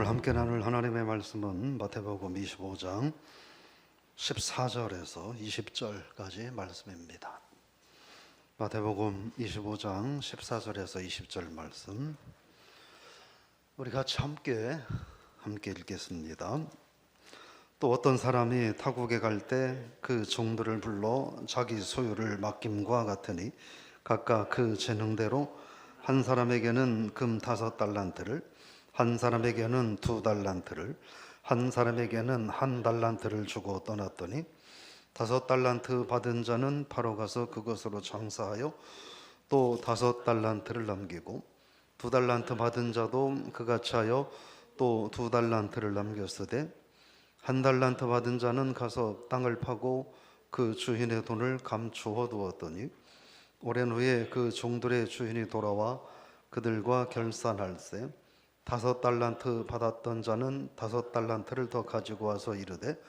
오늘 함께 나눌 하나님의 말씀은 마태복음 25장 14절에서 20절까지 말씀입니다. 마태복음 25장 14절에서 20절 말씀 우리 같이 함께 읽겠습니다. 또 어떤 사람이 타국에 갈 때 그 종들을 불러 자기 소유를 맡김과 같으니 각각 그 재능대로 한 사람에게는 금 5달란트를, 한 사람에게는 2달란트를, 한 사람에게는 1달란트를 주고 떠났더니 5달란트 받은 자는 바로 가서 그것으로 장사하여 또 5달란트를 남기고 2달란트 받은 자도 그같이 하여 또 2달란트를 남겼으되 1달란트 받은 자는 가서 땅을 파고 그 주인의 돈을 감추어 두었더니 오랜 후에 그 종들의 주인이 돌아와 그들과 결산할세 5달란트 받았던 자는 5달란트를 더 가지고 와서 이르되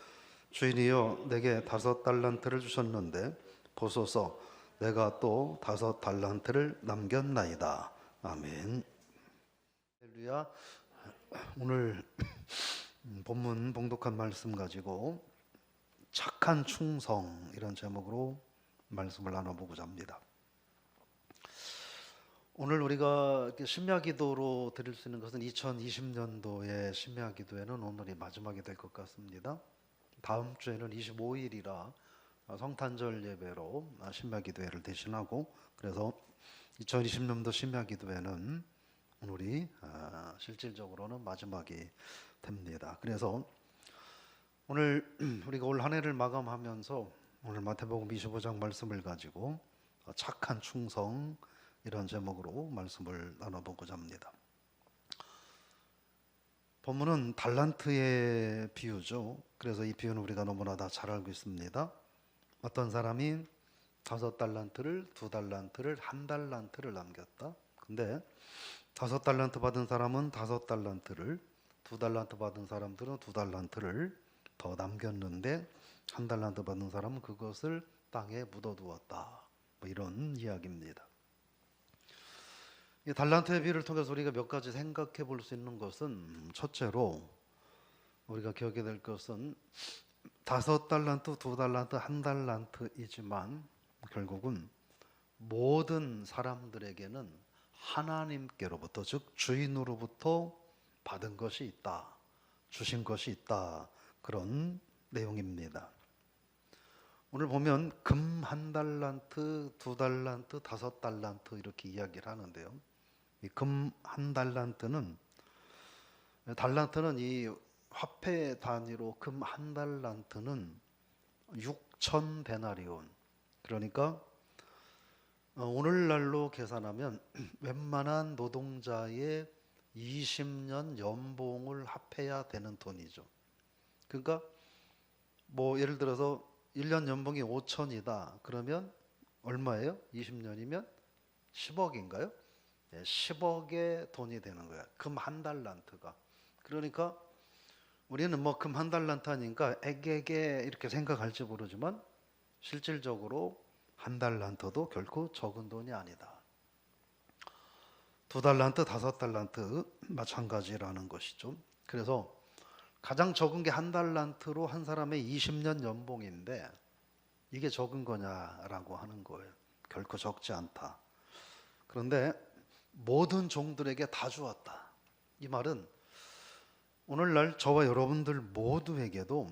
주인이여 내게 5달란트를 주셨는데 보소서 내가 또 5달란트를 남겼나이다. 아멘. 할렐루야. 오늘 본문 봉독한 말씀 가지고 착한 충성 이런 제목으로 말씀을 나눠보고자 합니다. 오늘 우리가 심야기도로 드릴 수 있는 것은 2020년도의 심야기도에는 오늘이 마지막이 될 것 같습니다. 다음 주에는 25일이라 성탄절 예배로 심야기도회를 대신하고 그래서 2020년도 심야기도회는 오늘이 실질적으로는 마지막이 됩니다. 그래서 오늘 우리가 올 한 해를 마감하면서 오늘 마태복음 25장 말씀을 가지고 착한 충성 이런 제목으로 말씀을 나눠보고자 합니다. 본문은 달란트의 비유죠. 그래서 이 비유는 우리가 너무나 다 잘 알고 있습니다. 어떤 사람이 5달란트를, 2달란트를, 1달란트를 남겼다. 근데 5달란트 받은 사람은 5달란트를, 2달란트 받은 사람들은 2달란트를 더 남겼는데 1달란트 받은 사람은 그것을 땅에 묻어두었다. 뭐 이런 이야기입니다. 이 달란트의 비유를 통해서 우리가 몇 가지 생각해 볼 수 있는 것은 첫째로 우리가 기억해야 될 것은 5달란트, 2달란트, 1달란트이지만 결국은 모든 사람들에게는 하나님께로부터 즉 주인으로부터 받은 것이 있다, 주신 것이 있다 그런 내용입니다. 오늘 보면 금 1달란트, 2달란트, 5달란트 이렇게 이야기를 하는데요. 이 금 1달란트는 달란트는 이 화폐 단위로 금 1달란트는 6,000데나리온 그러니까 오늘날로 계산하면 웬만한 노동자의 20년 연봉을 합해야 되는 돈이죠. 그러니까 뭐 예를 들어서 1년 연봉이 5천이다 그러면 얼마예요? 20년이면 10억인가요? 네, 10억의 돈이 되는 거야. 금 1달란트가. 그러니까 우리는 뭐 금 1달란트 하니까 에게게 이렇게 생각할지 모르지만 실질적으로 1달란트도 결코 적은 돈이 아니다. 2달란트, 5달란트 마찬가지라는 것이죠. 그래서 가장 적은 게 1달란트로 한 사람의 20년 연봉인데 이게 적은 거냐라고 하는 거예요. 결코 적지 않다. 그런데 모든 종들에게 다 주었다. 이 말은 오늘날 저와 여러분들 모두에게도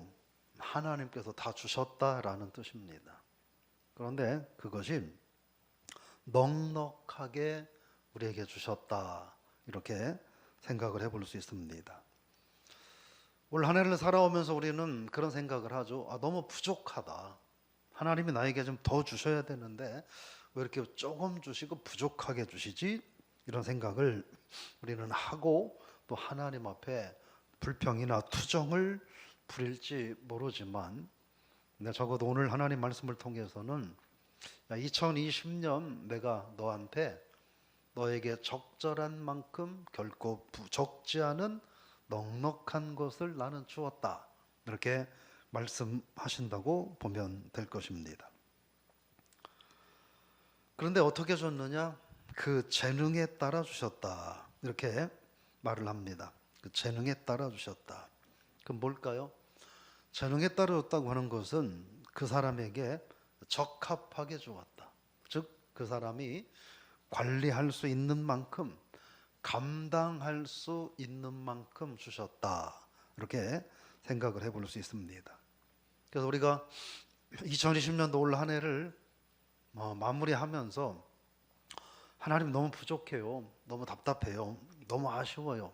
하나님께서 다 주셨다라는 뜻입니다. 그런데 그것이 넉넉하게 우리에게 주셨다 이렇게 생각을 해볼 수 있습니다. 올 한 해를 살아오면서 우리는 그런 생각을 하죠. 너무 부족하다. 하나님이 나에게 좀 더 주셔야 되는데 왜 이렇게 조금 주시고 부족하게 주시지? 이런 생각을 우리는 하고 또 하나님 앞에 불평이나 투정을 부릴지 모르지만 적어도 오늘 하나님 말씀을 통해서는 2020년 내가 너에게 적절한 만큼 결코 부족지 않은 넉넉한 것을 나는 주었다. 이렇게 말씀하신다고 보면 될 것입니다. 그런데 어떻게 줬느냐? 그 재능에 따라 주셨다. 이렇게 말을 합니다. 그 재능에 따라 주셨다. 그럼 뭘까요? 재능에 따라 줬다고 하는 것은 그 사람에게 적합하게 주었다. 즉 그 사람이 관리할 수 있는 만큼, 감당할 수 있는 만큼 주셨다. 이렇게 생각을 해볼 수 있습니다. 그래서 우리가 2020년도 올 한 해를 마무리하면서 하나님 너무 부족해요. 너무 답답해요. 너무 아쉬워요.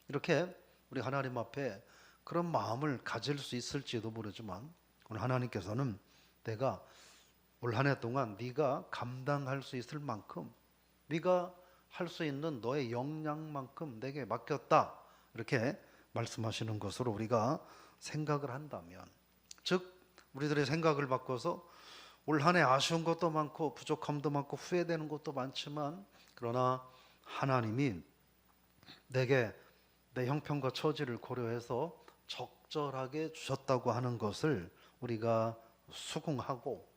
이렇게 우리 하나님 앞에 그런 마음을 가질 수 있을지도 모르지만 오늘 하나님께서는 내가 올 한 해 동안 네가 감당할 수 있을 만큼, 네가 할 수 있는 너의 역량만큼 내게 맡겼다. 이렇게 말씀하시는 것으로 우리가 생각을 한다면, 즉 우리들의 생각을 바꿔서 올 한 해 아쉬운 것도 많고 부족함도 많고 후회되는 것도 많지만, 그러나 하나님이 내게 내 형편과 처지를 고려해서 적절하게 주셨다고 하는 것을 우리가 수긍하고,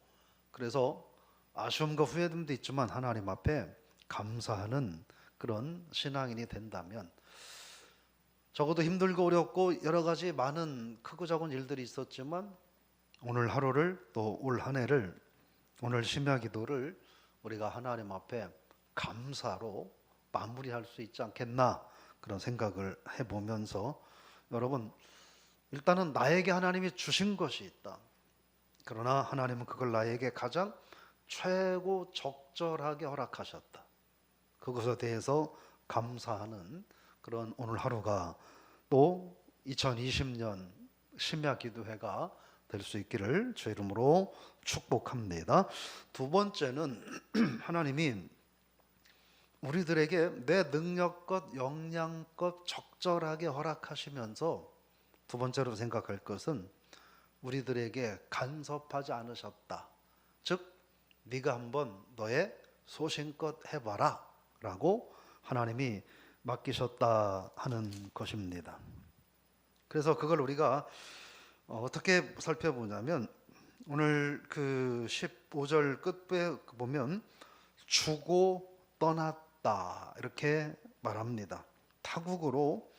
그래서 아쉬움과 후회됨도 있지만 하나님 앞에 감사하는 그런 신앙인이 된다면, 적어도 힘들고 어렵고 여러 가지 많은 크고 작은 일들이 있었지만 오늘 하루를, 또 올 한 해를, 오늘 심야 기도를 우리가 하나님 앞에 감사로 마무리할 수 있지 않겠나, 그런 생각을 해보면서, 여러분 일단은 나에게 하나님이 주신 것이 있다. 그러나 하나님은 그걸 나에게 가장 최고 적절하게 허락하셨다. 그것에 대해서 감사하는 그런 오늘 하루가 또 2020년 심야 기도회가 될 수 있기를 주의 이름으로 축복합니다. 두 번째는 하나님이 우리들에게 내 능력껏 역량껏 적절하게 허락하시면서, 두 번째로 생각할 것은 우리들에게 간섭하지 않으셨다. 즉 네가 한번 너의 소신껏 해봐라 라고 하나님이 맡기셨다 하는 것입니다. 그래서 그걸 우리가 어떻게 살펴보냐면, 오늘 그 15절 끝부에 보면 주고 떠났다 이렇게 말합니다. 타국으로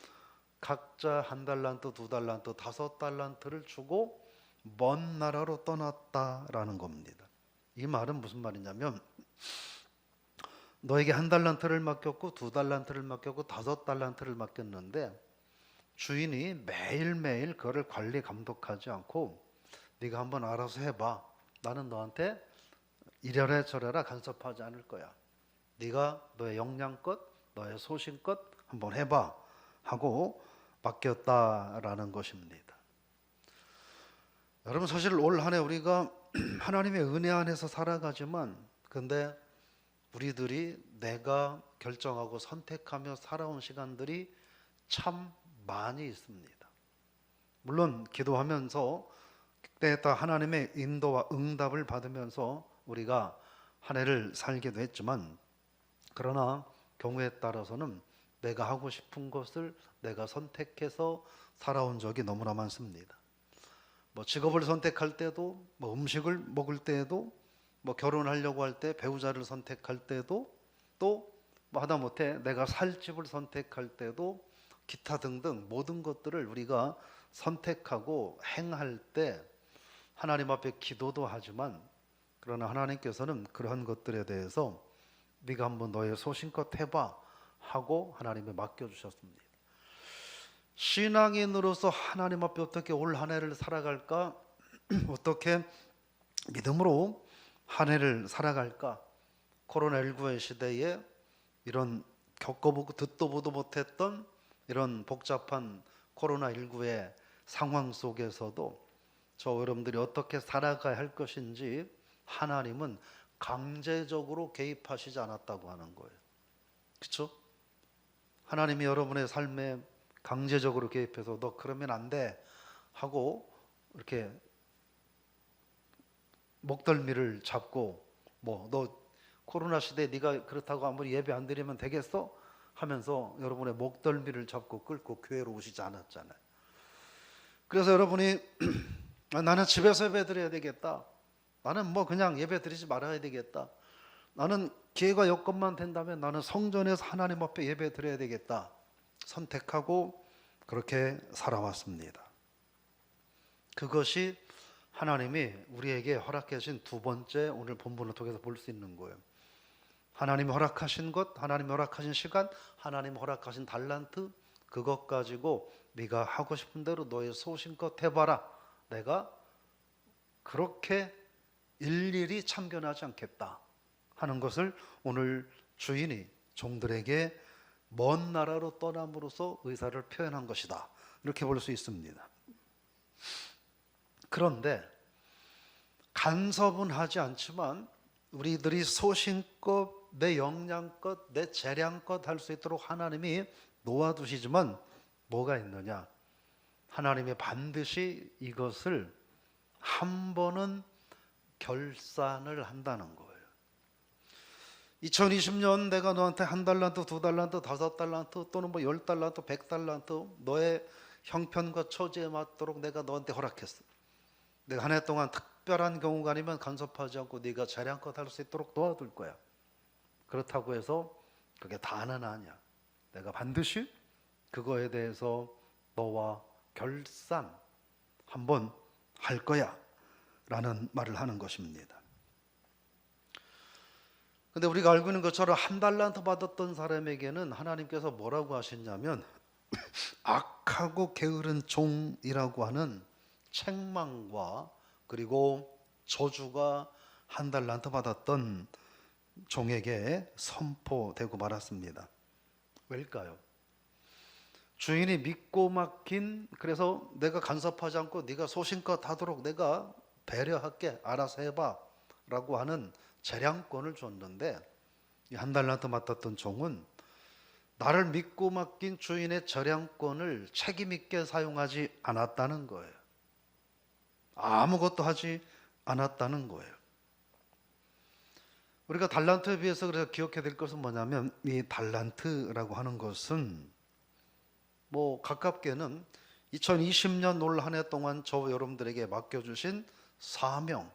각자 1달란트, 2달란트, 5달란트를 주고 먼 나라로 떠났다라는 겁니다. 이 말은 무슨 말이냐면, 너에게 1달란트를 맡겼고 2달란트를 맡겼고 5달란트를 맡겼는데 주인이 매일매일 그거를 관리 감독하지 않고 네가 한번 알아서 해봐. 나는 너한테 이래라 저래라 간섭하지 않을 거야. 네가 너의 역량껏, 너의 소신껏 한번 해봐 하고 맡겼다라는 것입니다. 여러분 사실 올 한 해 우리가 하나님의 은혜 안에서 살아가지만, 근데 우리들이 내가 결정하고 선택하며 살아온 시간들이 참 많이 있습니다. 물론 기도하면서 그때 다 하나님의 인도와 응답을 받으면서 우리가 한 해를 살기도 했지만, 그러나 경우에 따라서는 내가 하고 싶은 것을 내가 선택해서 살아온 적이 너무나 많습니다. 직업을 선택할 때도, 음식을 먹을 때에도, 결혼하려고 할 때 배우자를 선택할 때도, 또 하다못해 내가 살 집을 선택할 때도, 기타 등등 모든 것들을 우리가 선택하고 행할 때 하나님 앞에 기도도 하지만, 그러나 하나님께서는 그러한 것들에 대해서 네가 한번 너의 소신껏 해봐 하고 하나님에 맡겨주셨습니다. 신앙인으로서 하나님 앞에 어떻게 올 한 해를 살아갈까? 어떻게 믿음으로 한 해를 살아갈까? 코로나19의 시대에 이런 겪어보고 듣도 보도 못했던 이런 복잡한 코로나19의 상황 속에서도 저 여러분들이 어떻게 살아가야 할 것인지 하나님은 강제적으로 개입하시지 않았다고 하는 거예요. 그렇죠? 하나님이 여러분의 삶에 강제적으로 개입해서 너 그러면 안 돼 하고 이렇게 목덜미를 잡고 너 코로나 시대에 네가 그렇다고 아무리 예배 안 드리면 되겠어? 하면서 여러분의 목덜미를 잡고 끌고 교회로 오시지 않았잖아요. 그래서 여러분이 나는 집에서 예배 드려야 되겠다. 나는 그냥 예배 드리지 말아야 되겠다. 나는 기회가 여건만 된다면 나는 성전에서 하나님 앞에 예배 드려야 되겠다. 선택하고 그렇게 살아왔습니다. 그것이 하나님이 우리에게 허락해 주신 두 번째 오늘 본문을 통해서 볼 수 있는 거예요. 하나님이 허락하신 것, 하나님이 허락하신 시간, 하나님이 허락하신 달란트, 그것 가지고 네가 하고 싶은 대로 너의 소신껏 해봐라. 내가 그렇게 일일이 참견하지 않겠다 하는 것을 오늘 주인이 종들에게 먼 나라로 떠남으로써 의사를 표현한 것이다. 이렇게 볼 수 있습니다. 그런데 간섭은 하지 않지만 우리들이 소신껏 내 역량껏 내 재량껏 할 수 있도록 하나님이 놓아두시지만 뭐가 있느냐? 하나님이 반드시 이것을 한 번은 결산을 한다는 거예요. 2020년 내가 너한테 1달란트, 2달란트, 5달란트 또는 10달란트, 100달란트 너의 형편과 처지에 맞도록 내가 너한테 허락했어. 내가 한 해 동안 특별한 경우가 아니면 간섭하지 않고 네가 재량껏 할 수 있도록 도와둘 거야. 그렇다고 해서 그게 다는 아니야. 내가 반드시 그거에 대해서 너와 결산 한번 할 거야 라는 말을 하는 것입니다. 근데 우리가 알고 있는 것처럼 1달란트 받았던 사람에게는 하나님께서 뭐라고 하셨냐면 악하고 게으른 종이라고 하는 책망과 그리고 저주가 1달란트 받았던 종에게 선포되고 말았습니다. 왜일까요? 주인이 믿고 맡긴, 그래서 내가 간섭하지 않고 네가 소신껏 하도록 내가 배려할게, 알아서 해봐 라고 하는 재량권을 줬는데 이 1달란트 맡았던 종은 나를 믿고 맡긴 주인의 재량권을 책임 있게 사용하지 않았다는 거예요. 아무것도 하지 않았다는 거예요. 우리가 달란트에 비해서 그래서 기억해야 될 것은 뭐냐면 이 달란트라고 하는 것은 가깝게는 2020년 올 한 해 동안 저 여러분들에게 맡겨주신 사명,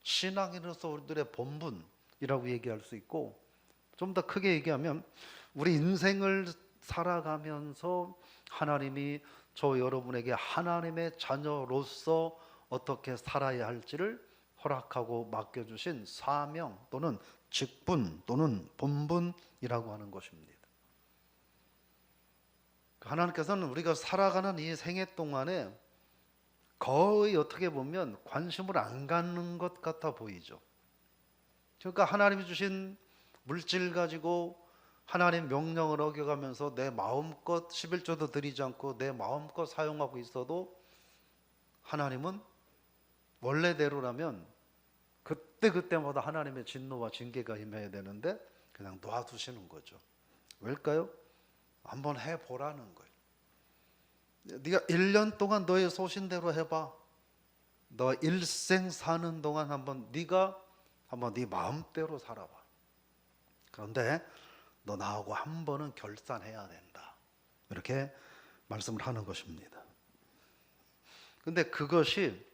신앙인으로서 우리들의 본분이라고 얘기할 수 있고, 좀 더 크게 얘기하면 우리 인생을 살아가면서 하나님이 저 여러분에게 하나님의 자녀로서 어떻게 살아야 할지를 허락하고 맡겨주신 사명 또는 직분 또는 본분이라고 하는 것입니다. 하나님께서는 우리가 살아가는 이 생애 동안에 거의 어떻게 보면 관심을 안 갖는 것 같아 보이죠. 그러니까 하나님이 주신 물질 가지고 하나님 명령을 어겨가면서 내 마음껏 11조도 드리지 않고 내 마음껏 사용하고 있어도 하나님은 원래대로라면 그때그때마다 하나님의 진노와 징계가 임해야 되는데 그냥 놔두시는 거죠. 왜일까요? 한번 해보라는 거예요. 네가 1년 동안 너의 소신대로 해봐. 너 일생 사는 동안 네가 한번 네 마음대로 살아봐. 그런데 너 나하고 한 번은 결산해야 된다. 이렇게 말씀을 하는 것입니다. 근데 그것이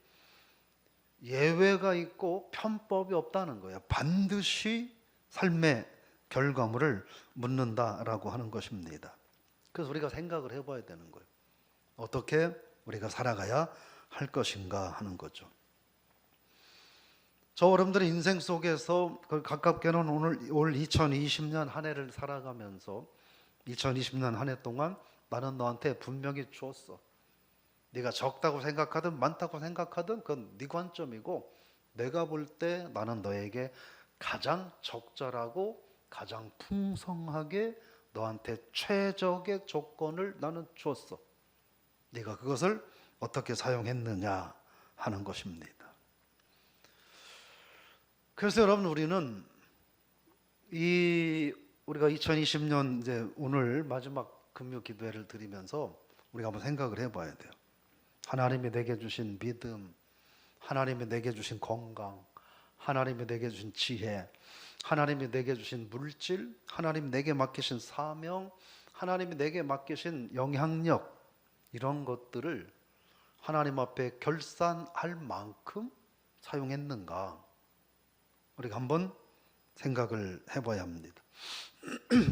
예외가 있고 편법이 없다는 거예요. 반드시 삶의 결과물을 묻는다라고 하는 것입니다. 그래서 우리가 생각을 해봐야 되는 거예요. 어떻게 우리가 살아가야 할 것인가 하는 거죠. 저 여러분들의 인생 속에서 가깝게는 올 2020년 한 해를 살아가면서 2020년 한 해 동안 나는 너한테 분명히 주었어. 네가 적다고 생각하든 많다고 생각하든 그건 네 관점이고 내가 볼 때 나는 너에게 가장 적절하고 가장 풍성하게 너한테 최적의 조건을 나는 주었어. 네가 그것을 어떻게 사용했느냐 하는 것입니다. 그래서 여러분 우리는 우리가 2020년 이제 오늘 마지막 금요 기도회를 드리면서 우리가 한번 생각을 해봐야 돼요. 하나님이 내게 주신 믿음, 하나님이 내게 주신 건강, 하나님이 내게 주신 지혜, 하나님이 내게 주신 물질, 하나님이 내게 맡기신 사명, 하나님이 내게 맡기신 영향력, 이런 것들을 하나님 앞에 결산할 만큼 사용했는가? 우리가 한번 생각을 해봐야 합니다.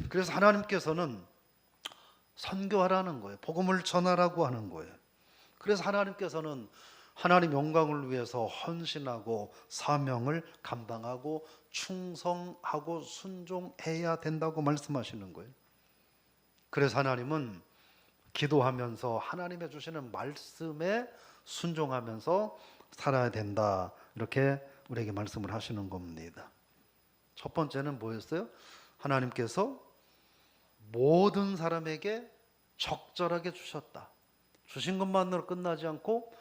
그래서 하나님께서는 선교하라는 거예요. 복음을 전하라고 하는 거예요. 그래서 하나님께서는 하나님 영광을 위해서 헌신하고 사명을 감당하고 충성하고 순종해야 된다고 말씀하시는 거예요. 그래서 하나님은 기도하면서 하나님의 주시는 말씀에 순종하면서 살아야 된다, 이렇게 우리에게 말씀을 하시는 겁니다. 첫 번째는 뭐였어요? 하나님께서 모든 사람에게 적절하게 주셨다. 주신 것만으로 끝나지 않고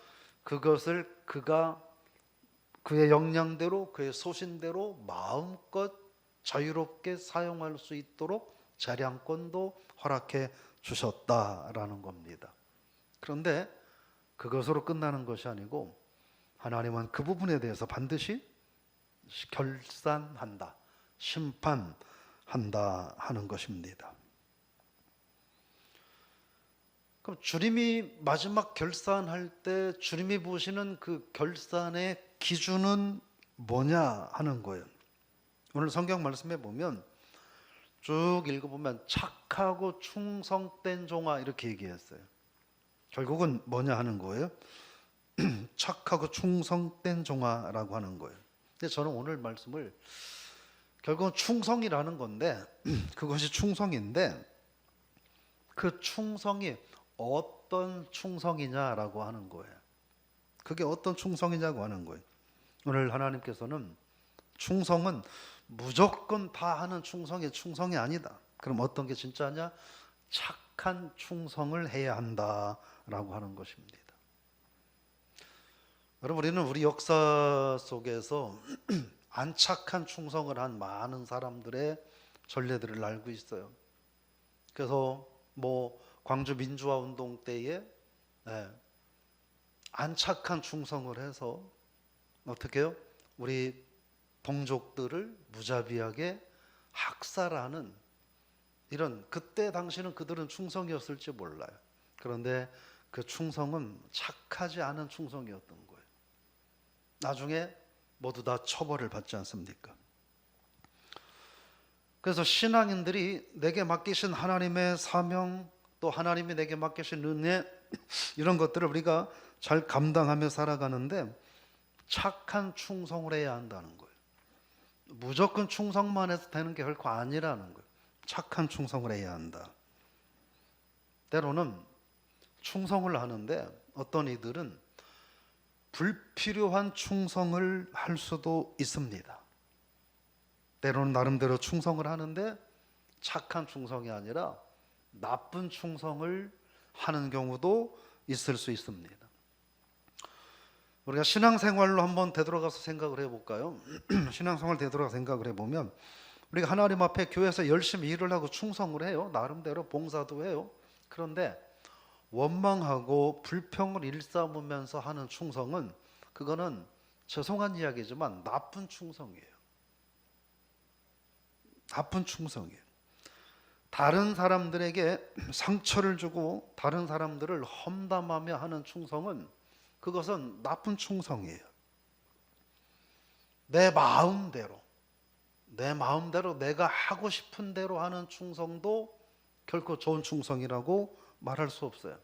그것을 그가 그의 역량대로 그의 소신대로 마음껏 자유롭게 사용할 수 있도록 재량권도 허락해 주셨다라는 겁니다. 그런데 그것으로 끝나는 것이 아니고 하나님은 그 부분에 대해서 반드시 결산한다, 심판한다 하는 것입니다. 그럼 주님이 마지막 결산할 때 주님이 보시는 그 결산의 기준은 뭐냐 하는 거예요. 오늘 성경 말씀에 보면 쭉 읽어보면 착하고 충성된 종아 이렇게 얘기했어요. 결국은 뭐냐 하는 거예요? 착하고 충성된 종아라고 하는 거예요. 근데 저는 오늘 말씀을 결국은 충성이라는 건데 그것이 충성인데 그 충성이 어떤 충성이냐라고 하는 거예요. 그게 어떤 충성이냐고 하는 거예요. 오늘 하나님께서는 충성은 무조건 다 하는 충성이 아니다. 그럼 어떤 게 진짜냐? 착한 충성을 해야 한다라고 하는 것입니다. 여러분, 우리는 우리 역사 속에서 안 착한 충성을 한 많은 사람들의 전례들을 알고 있어요. 그래서 광주 민주화 운동 때에 안 착한 충성을 해서 어떻게 해요? 우리 동족들을 무자비하게 학살하는 이런, 그때 당시는 그들은 충성이었을지 몰라요. 그런데 그 충성은 착하지 않은 충성이었던 거예요. 나중에 모두 다 처벌을 받지 않습니까? 그래서 신앙인들이 내게 맡기신 하나님의 사명, 또 하나님이 내게 맡기신 은혜, 이런 것들을 우리가 잘 감당하며 살아가는데 착한 충성을 해야 한다는 거예요. 무조건 충성만 해서 되는 게 결코 아니라는 거예요. 착한 충성을 해야 한다. 때로는 충성을 하는데 어떤 이들은 불필요한 충성을 할 수도 있습니다. 때로는 나름대로 충성을 하는데 착한 충성이 아니라 나쁜 충성을 하는 경우도 있을 수 있습니다. 우리가 신앙생활로 한번 되돌아가서 생각을 해볼까요? 신앙생활 되돌아가서 생각을 해보면 우리가 하나님 앞에 교회에서 열심히 일을 하고 충성을 해요. 나름대로 봉사도 해요. 그런데 원망하고 불평을 일삼으면서 하는 충성은, 그거는 죄송한 이야기지만 나쁜 충성이에요. 나쁜 충성이에요. 다른 사람들에게 상처를 주고 다른 사람들을 험담하며 하는 충성은, 그것은 나쁜 충성이에요. 내 마음대로 내가 하고 싶은 대로 하는 충성도 결코 좋은 충성이라고 말할 수 없어요.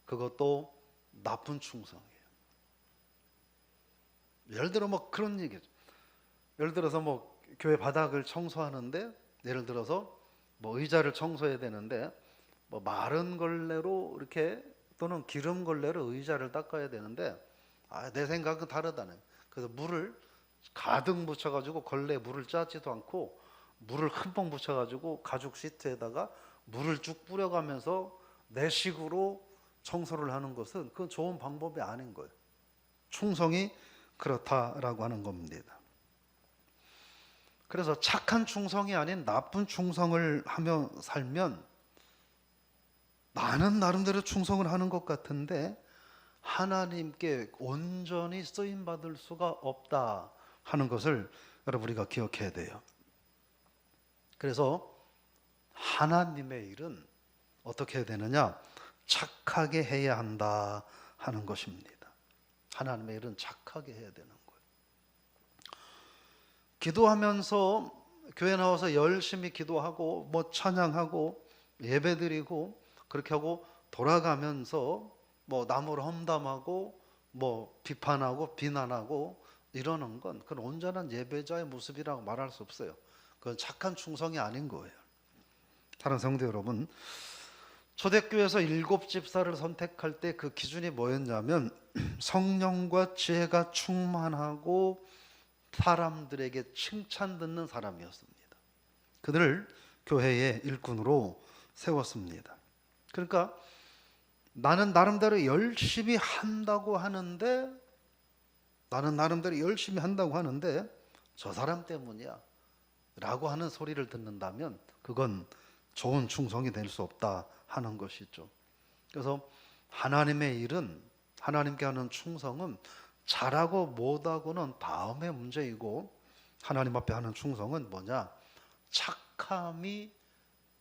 그것도 나쁜 충성이에요. 예를 들어 그런 얘기죠. 예를 들어서 교회 바닥을 청소하는데, 예를 들어서 의자를 청소해야 되는데 마른 걸레로 이렇게, 또는 기름 걸레로 의자를 닦아야 되는데 내 생각은 다르다네. 그래서 물을 가득 묻혀가지고 걸레에 물을 짜지도 않고 물을 흠뻑 묻혀가지고 가죽 시트에다가 물을 쭉 뿌려가면서 내 식으로 청소를 하는 것은, 그건 좋은 방법이 아닌 거예요. 충성이 그렇다라고 하는 겁니다. 그래서 착한 충성이 아닌 나쁜 충성을 하며 살면 나는 나름대로 충성을 하는 것 같은데 하나님께 온전히 쓰임받을 수가 없다 하는 것을 여러분 우리가 기억해야 돼요. 그래서 하나님의 일은 어떻게 해야 되느냐? 착하게 해야 한다 하는 것입니다. 하나님의 일은 착하게 해야 되는 거예요. 기도하면서 교회 나와서 열심히 기도하고 찬양하고 예배드리고 그렇게 하고 돌아가면서 뭐 남을 험담하고 뭐 비판하고 비난하고 이러는 건 그건 온전한 예배자의 모습이라고 말할 수 없어요. 그건 착한 충성이 아닌 거예요. 사랑하는 성도 여러분, 초대교회에서 7집사를 선택할 때 그 기준이 뭐였냐면 성령과 지혜가 충만하고 사람들에게 칭찬 듣는 사람이었습니다. 그들을 교회의 일꾼으로 세웠습니다. 그러니까 나는 나름대로 열심히 한다고 하는데 저 사람 때문이야 라고 하는 소리를 듣는다면 그건 좋은 충성이 될 수 없다 하는 것이죠. 그래서 하나님의 일은, 하나님께 하는 충성은 잘하고 못하고는 다음의 문제이고, 하나님 앞에 하는 충성은 뭐냐? 착함이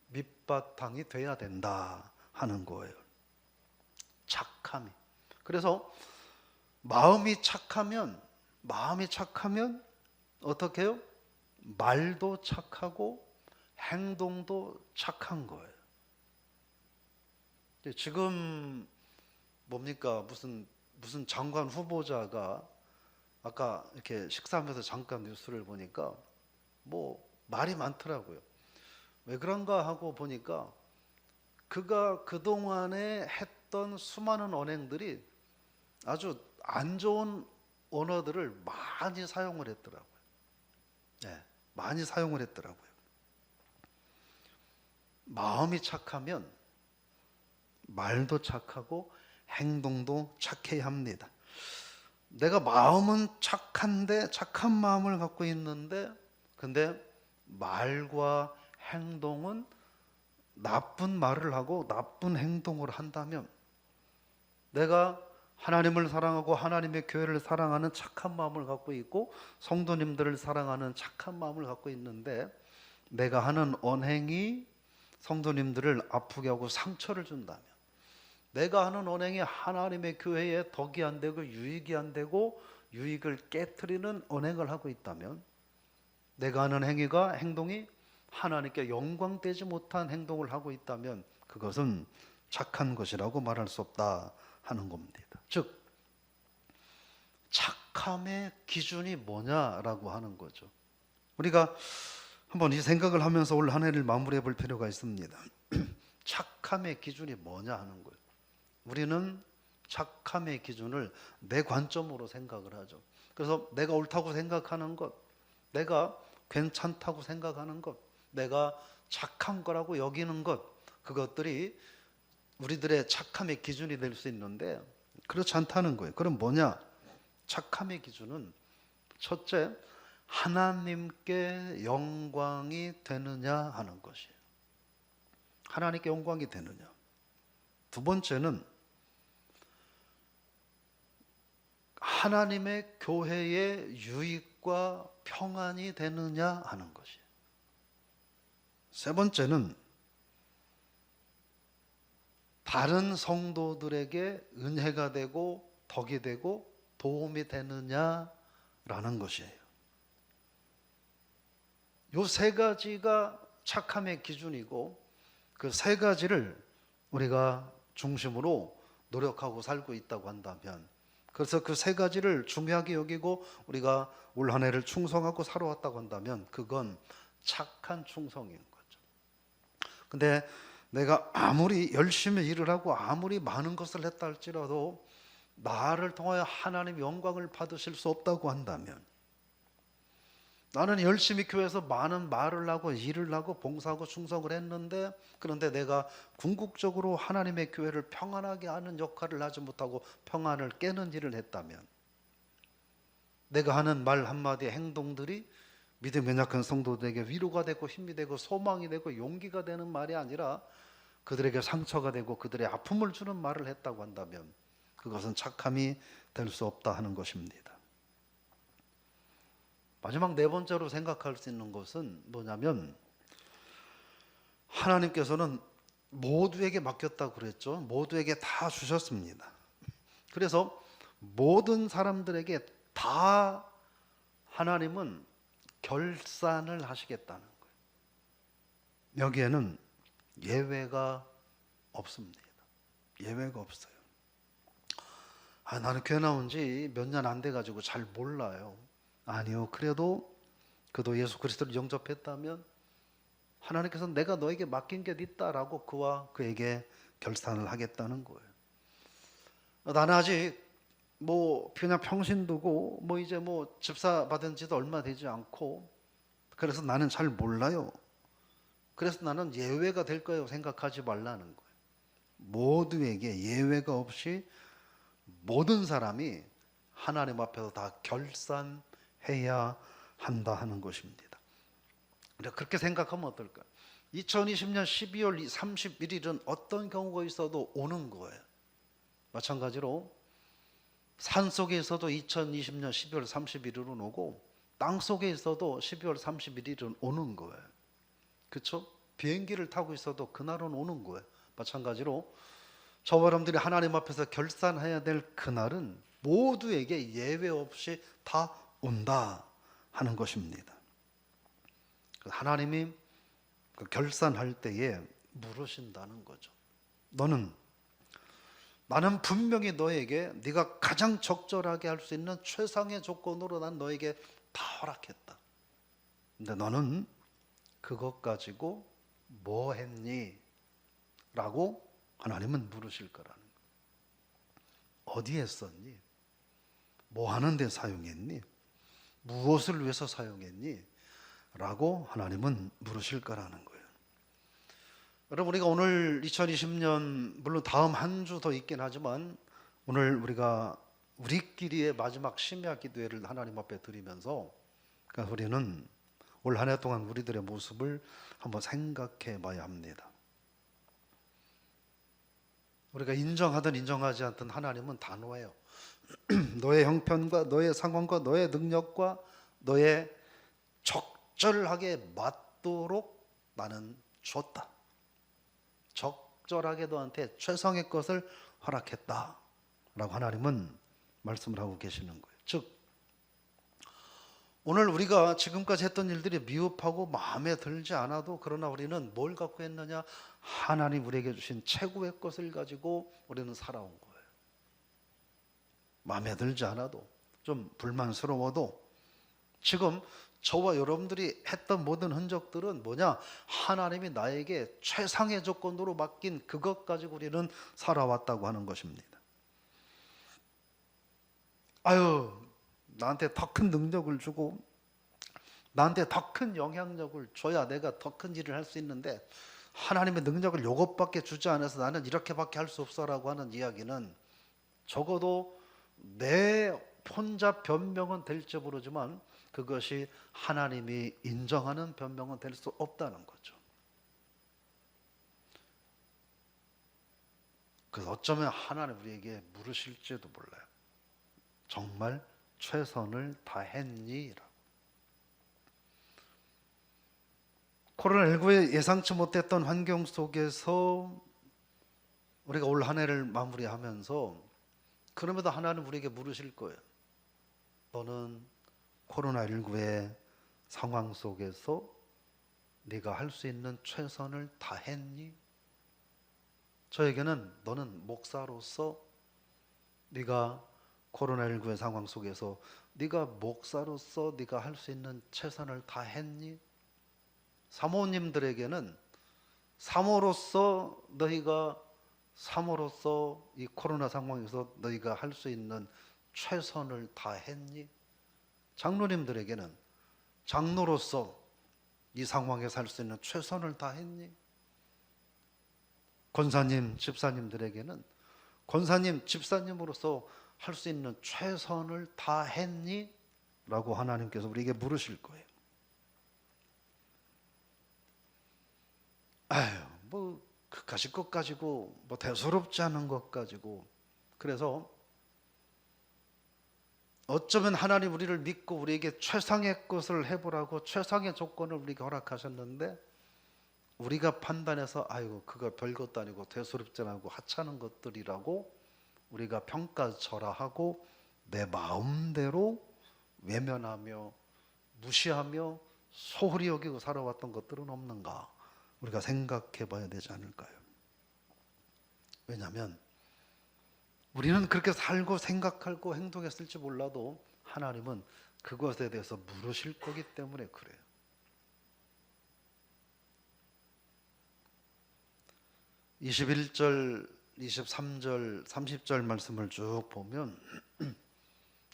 밑바탕이 돼야 된다 하는 거예요. 착함이. 그래서 마음이 착하면 어떻게 해요? 말도 착하고 행동도 착한 거예요. 지금 뭡니까? 무슨 장관 후보자가 아까 이렇게 식사하면서 잠깐 뉴스를 보니까 뭐 말이 많더라고요. 왜 그런가 하고 보니까 그가 그동안에 했던 수많은 언행들이 아주 안 좋은 언어들을 많이 사용을 했더라고요. 네, 많이 사용을 했더라고요. 마음이 착하면 말도 착하고 행동도 착해야 합니다. 내가 마음은 착한데, 착한 마음을 갖고 있는데, 근데 말과 행동은 나쁜 말을 하고 나쁜 행동을 한다면, 내가 하나님을 사랑하고 하나님의 교회를 사랑하는 착한 마음을 갖고 있고 성도님들을 사랑하는 착한 마음을 갖고 있는데, 내가 하는 언행이 성도님들을 아프게 하고 상처를 준다면, 내가 하는 언행이 하나님의 교회에 덕이 안 되고 유익이 안 되고 유익을 깨트리는 언행을 하고 있다면, 내가 하는 행동이 하나님께 영광되지 못한 행동을 하고 있다면 그것은 착한 것이라고 말할 수 없다 하는 겁니다. 즉 착함의 기준이 뭐냐라고 하는 거죠. 우리가 한번 이 생각을 하면서 올 한 해를 마무리해 볼 필요가 있습니다. 착함의 기준이 뭐냐 하는 거예요. 우리는 착함의 기준을 내 관점으로 생각을 하죠. 그래서 내가 옳다고 생각하는 것, 내가 괜찮다고 생각하는 것, 내가 착한 거라고 여기는 것, 그것들이 우리들의 착함의 기준이 될 수 있는데 그렇지 않다는 거예요. 그럼 뭐냐? 착함의 기준은 첫째, 하나님께 영광이 되느냐 하는 것이에요. 하나님께 영광이 되느냐. 두 번째는 하나님의 교회의 유익과 평안이 되느냐 하는 것이에요. 세 번째는 다른 성도들에게 은혜가 되고 덕이 되고 도움이 되느냐라는 것이에요. 이 세 가지가 착함의 기준이고 그 세 가지를 우리가 중심으로 노력하고 살고 있다고 한다면, 그래서 그 세 가지를 중요하게 여기고 우리가 올 한 해를 충성하고 살아왔다고 한다면 그건 착한 충성인 거죠. 근데 내가 아무리 열심히 일을 하고 아무리 많은 것을 했다 할지라도 나를 통하여 하나님 영광을 받으실 수 없다고 한다면, 나는 열심히 교회에서 많은 말을 하고 일을 하고 봉사하고 충성을 했는데, 그런데 내가 궁극적으로 하나님의 교회를 평안하게 하는 역할을 하지 못하고 평안을 깨는 일을 했다면, 내가 하는 말 한마디 행동들이 믿음 연약한 성도들에게 위로가 되고 힘이 되고 소망이 되고 용기가 되는 말이 아니라 그들에게 상처가 되고 그들의 아픔을 주는 말을 했다고 한다면 그것은 착함이 될 수 없다 하는 것입니다. 마지막 네 번째로 생각할 수 있는 것은 뭐냐면, 하나님께서는 모두에게 맡겼다고 그랬죠. 모두에게 다 주셨습니다. 그래서 모든 사람들에게 다 하나님은 결산을 하시겠다는 거예요. 여기에는 예외가 없습니다. 예외가 없어요. 나는 교회 나온 지 몇 년 안 돼가지고 잘 몰라요. 아니요. 그래도 그도 예수 그리스도를 영접했다면 하나님께서 내가 너에게 맡긴 게 있다라고 그와 그에게 결산을 하겠다는 거예요. 나는 아직 그냥 평신도고 이제 집사 받은 지도 얼마 되지 않고 그래서 나는 잘 몰라요. 그래서 나는 예외가 될 거라고 생각하지 말라는 거예요. 모두에게 예외가 없이 모든 사람이 하나님 앞에서 다 결산해야 한다 하는 것입니다. 그렇게 생각하면 어떨까요? 2020년 12월 31일은 어떤 경우가 있어도 오는 거예요. 마찬가지로 산속에 있어도 2020년 12월 31일은 오고 땅 속에 있어도 12월 31일은 오는 거예요. 그렇죠? 비행기를 타고 있어도 그날은 오는 거예요. 마찬가지로 저와 여러분들이 하나님 앞에서 결산해야 될 그날은 모두에게 예외 없이 다 온다 하는 것입니다. 하나님이 결산할 때에 물으신다는 거죠. 나는 분명히 너에게 네가 가장 적절하게 할 수 있는 최상의 조건으로 난 너에게 다 허락했다. 근데 너는 그것 가지고 뭐 했니? 라고 하나님은 물으실 거라는 거예요. 어디에 썼니? 뭐 하는데 사용했니? 무엇을 위해서 사용했니? 라고 하나님은 물으실 거라는 거예요. 여러분, 우리가 오늘 2020년 물론 다음 한 주 더 있긴 하지만 오늘 우리가 우리끼리의 마지막 심야 기도회를 하나님 앞에 드리면서 그러니까 우리는 올 한 해 동안 우리들의 모습을 한번 생각해 봐야 합니다. 우리가 인정하든 인정하지 않든 하나님은 단호해요. 너의 형편과 너의 상황과 너의 능력과 너의 적절하게 맞도록 나는 줬다. 적절하게 너한테 최상의 것을 허락했다 라고 하나님은 말씀을 하고 계시는 거예요. 즉 오늘 우리가 지금까지 했던 일들이 미흡하고 마음에 들지 않아도 그러나 우리는 뭘 갖고 했느냐? 하나님 우리에게 주신 최고의 것을 가지고 우리는 살아온 거예요. 마음에 들지 않아도 좀 불만스러워도 지금 저와 여러분들이 했던 모든 흔적들은 뭐냐? 하나님이 나에게 최상의 조건으로 맡긴 그것 가지고 우리는 살아왔다고 하는 것입니다. 나한테 더 큰 능력을 주고 나한테 더 큰 영향력을 줘야 내가 더 큰 일을 할 수 있는데 하나님의 능력을 요것밖에 주지 않아서 나는 이렇게밖에 할 수 없어라고 하는 이야기는 적어도 내 혼자 변명은 될지 모르지만 그것이 하나님이 인정하는 변명은 될 수 없다는 거죠. 그래서 어쩌면 하나님 우리에게 물으실지도 몰라요. 정말 최선을 다했니? 라고. 코로나19에 예상치 못했던 환경 속에서 우리가 올 한 해를 마무리하면서 그럼에도 하나님 우리에게 물으실 거예요. 너는 코로나19의 상황 속에서 네가 할 수 있는 최선을 다했니? 저에게는 너는 목사로서 네가 코로나19의 상황 속에서 네가 목사로서 네가 할 수 있는 최선을 다했니? 사모님들에게는 사모로서 너희가 사모로서 이 코로나 상황에서 너희가 할 수 있는 최선을 다했니? 장로님들에게는 장로로서 이 상황에서 할 수 있는 최선을 다했니? 권사님, 집사님들에게는 권사님, 집사님으로서 할 수 있는 최선을 다했니? 라고 하나님께서 우리에게 물으실 거예요. 그까짓 것 가지고 대수롭지 않은 것 가지고 그래서 어쩌면 하나님 우리를 믿고 우리에게 최상의 것을 해보라고 최상의 조건을 우리에게 허락하셨는데 우리가 판단해서 그거 별것도 아니고 대수롭지 않고 하찮은 것들이라고 우리가 평가절하하고 내 마음대로 외면하며 무시하며 소홀히 여기고 살아왔던 것들은 없는가? 우리가 생각해 봐야 되지 않을까요? 왜냐하면 우리는 그렇게 살고 생각하고 행동했을지 몰라도 하나님은 그것에 대해서 물으실 거기 때문에 그래요. 21절, 23절, 30절 말씀을 쭉 보면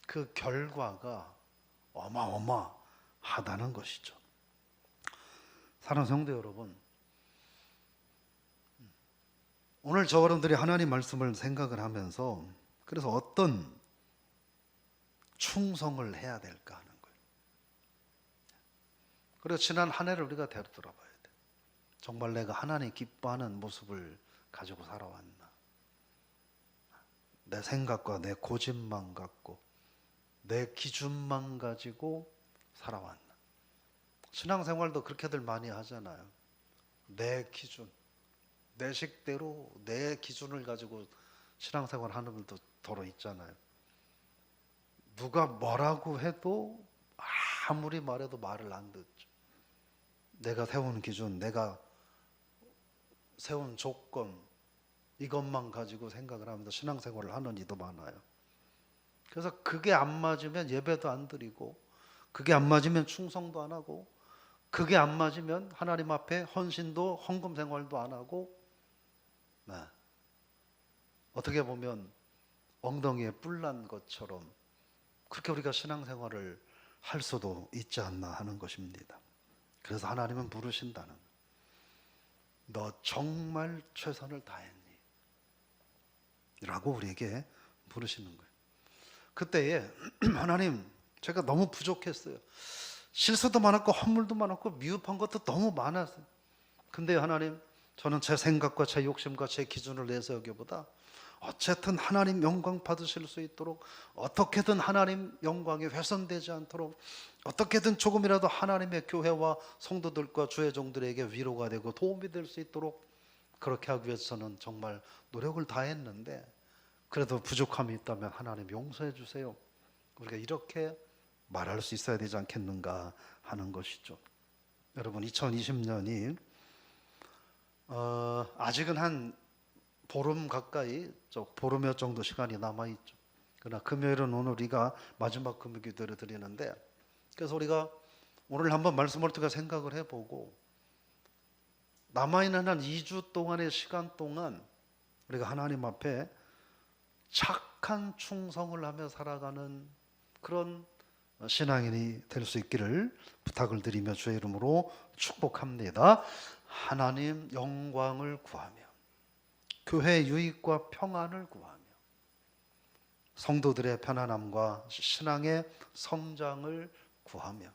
그 결과가 어마어마하다는 것이죠. 사랑하는 성도 여러분, 오늘 저 여러분들이 하나님 말씀을 생각을 하면서 그래서 어떤 충성을 해야 될까 하는 거예요. 그리고 지난 한 해를 우리가 되돌아봐야 돼. 정말 내가 하나님 기뻐하는 모습을 가지고 살아왔나? 내 생각과 내 고집만 갖고 내 기준만 가지고 살아왔나? 신앙생활도 그렇게들 많이 하잖아요. 내 기준, 내 식대로 내 기준을 가지고 신앙생활 하는 분도 더러 있잖아요. 누가 뭐라고 해도 아무리 말해도 말을 안 듣죠. 내가 세운 기준, 내가 세운 조건, 이것만 가지고 생각을 하면서 신앙생활을 하는 이도 많아요. 그래서 그게 안 맞으면 예배도 안 드리고, 그게 안 맞으면 충성도 안 하고, 그게 안 맞으면 하나님 앞에 헌신도 헌금 생활도 안 하고, 네. 어떻게 보면 엉덩이에 뿔 난 것처럼 그렇게 우리가 신앙생활을 할 수도 있지 않나 하는 것입니다. 그래서 하나님은 부르신다는, 너 정말 최선을 다했니? 라고 우리에게 부르시는 거예요. 그때에 하나님, 제가 너무 부족했어요. 실수도 많았고 허물도 많았고 미흡한 것도 너무 많았어요. 근데 하나님, 저는 제 생각과 제 욕심과 제 기준을 내세우기보다 어쨌든 하나님 영광 받으실 수 있도록, 어떻게든 하나님 영광이 훼손되지 않도록, 어떻게든 조금이라도 하나님의 교회와 성도들과 주의 종들에게 위로가 되고 도움이 될 수 있도록 그렇게 하기 위해서 저는 정말 노력을 다했는데, 그래도 부족함이 있다면 하나님 용서해 주세요. 우리가 이렇게 말할 수 있어야 되지 않겠는가 하는 것이죠. 여러분, 2020년이 아직은 한 보름 가까이, 보름여 정도 시간이 남아있죠. 그러나 금요일은 오늘 우리가 마지막 금요 기도를 드리는데, 그래서 우리가 오늘 한번 말씀을 통해 생각을 해보고 남아있는 한 2주 동안의 시간 동안 우리가 하나님 앞에 착한 충성을 하며 살아가는 그런 신앙인이 될 수 있기를 부탁을 드리며 주의 이름으로 축복합니다. 하나님 영광을 구하며 교회 유익과 평안을 구하며 성도들의 편안함과 신앙의 성장을 구하며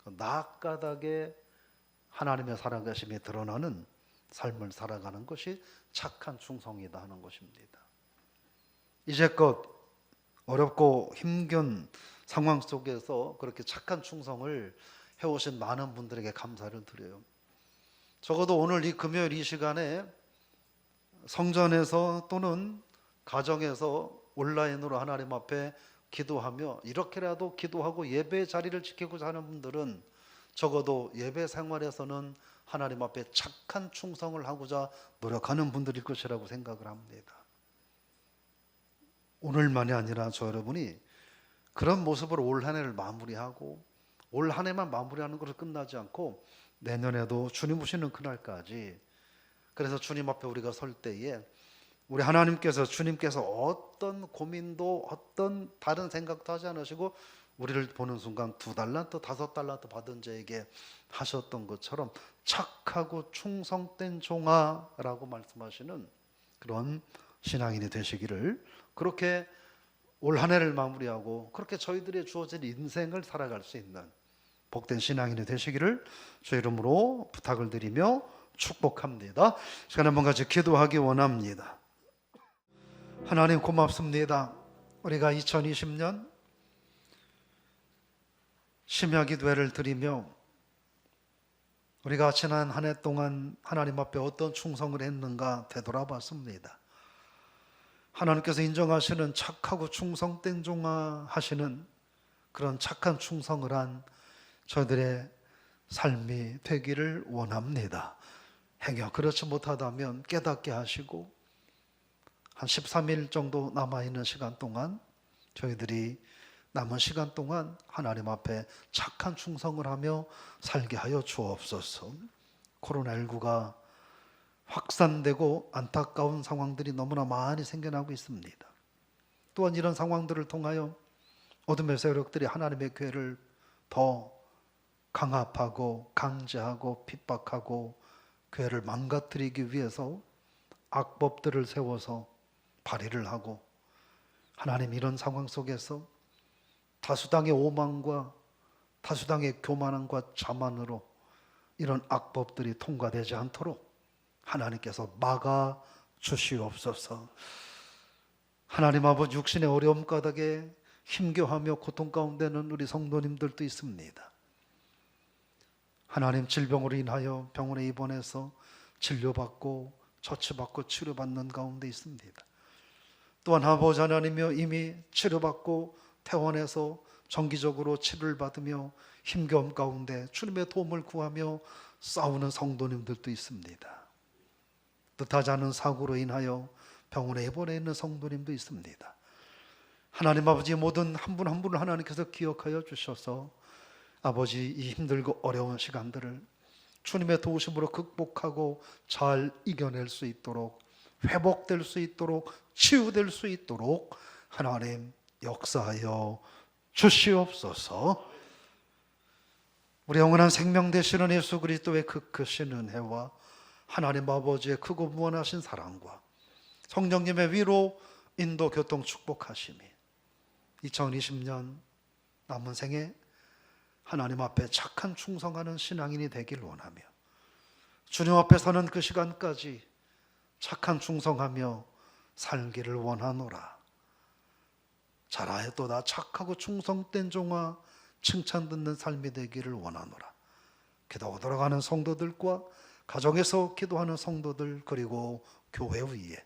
나아가닥에 하나님의 살아계심이 드러나는 삶을 살아가는 것이 착한 충성이다 하는 것입니다. 이제껏 어렵고 힘든 상황 속에서 그렇게 착한 충성을 해오신 많은 분들에게 감사를 드려요. 적어도 오늘 이 금요일 이 시간에 성전에서 또는 가정에서 온라인으로 하나님 앞에 기도하며 이렇게라도 기도하고 예배 자리를 지키고자 하는 분들은 적어도 예배 생활에서는 하나님 앞에 착한 충성을 하고자 노력하는 분들일 것이라고 생각을 합니다. 오늘만이 아니라 저 여러분이 그런 모습으로 올 한 해를 마무리하고 올 한 해만 마무리하는 것으로 끝나지 않고 내년에도 주님 오시는 그날까지, 그래서 주님 앞에 우리가 설 때에 우리 하나님께서, 주님께서 어떤 고민도 어떤 다른 생각도 하지 않으시고 우리를 보는 순간 2달란트 5달란트 받은 자에게 하셨던 것처럼 착하고 충성된 종아라고 말씀하시는 그런 신앙인이 되시기를, 그렇게 올 한 해를 마무리하고 그렇게 저희들의 주어진 인생을 살아갈 수 있는 복된 신앙인이 되시기를 주의 이름으로 부탁을 드리며 축복합니다. 시간 한번 같이 기도하기 원합니다. 하나님 고맙습니다. 우리가 2020년 심야 기도회를 드리며 우리가 지난 한 해 동안 하나님 앞에 어떤 충성을 했는가 되돌아봤습니다. 하나님께서 인정하시는 착하고 충성된 종아 하시는 그런 착한 충성을 한 저들의 삶이 되기를 원합니다. 행여 그렇지 못하다면 깨닫게 하시고 한 13일 정도 남아있는 시간 동안 저희들이 남은 시간 동안 하나님 앞에 착한 충성을 하며 살게 하여 주옵소서. 코로나19가 확산되고 안타까운 상황들이 너무나 많이 생겨나고 있습니다. 또한 이런 상황들을 통하여 어둠의 세력들이 하나님의 교회를 더 강압하고 강제하고 핍박하고 교회를 망가뜨리기 위해서 악법들을 세워서 발의를 하고, 하나님 이런 상황 속에서 다수당의 오만과 다수당의 교만함과 자만으로 이런 악법들이 통과되지 않도록 하나님께서 막아 주시옵소서. 하나님 아버지, 육신의 어려움 가닥에 힘겨워하며 고통 가운데는 우리 성도님들도 있습니다. 하나님, 질병으로 인하여 병원에 입원해서 진료받고 처치받고 치료받는 가운데 있습니다. 또한 아버지 하나님이여, 이미 치료받고 퇴원해서 정기적으로 치료를 받으며 힘겨움 가운데 주님의 도움을 구하며 싸우는 성도님들도 있습니다. 뜻하지 않은 사고로 인하여 병원에 입원해 있는 성도님도 있습니다. 하나님 아버지, 모든 한 분 한 분을 하나님께서 기억하여 주셔서 아버지, 이 힘들고 어려운 시간들을 주님의 도우심으로 극복하고 잘 이겨낼 수 있도록, 회복될 수 있도록, 치유될 수 있도록 하나님 역사하여 주시옵소서. 우리 영원한 생명 되시는 예수 그리스도의 그 크신 은혜와 하나님 아버지의 크고 무한하신 사랑과 성령님의 위로 인도 교통 축복하심이 2020년 남은 생에 하나님 앞에 착한 충성하는 신앙인이 되길 원하며, 주님 앞에 서는 그 시간까지 착한 충성하며 살기를 원하노라. 잘하였도다 착하고 충성된 종아, 칭찬 듣는 삶이 되기를 원하노라. 기도 돌아가는 성도들과 가정에서 기도하는 성도들, 그리고 교회 위에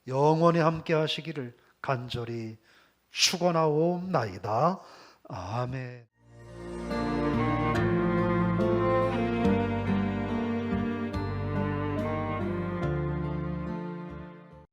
영원히 함께 하시기를 간절히 축원하옵나이다. 아멘.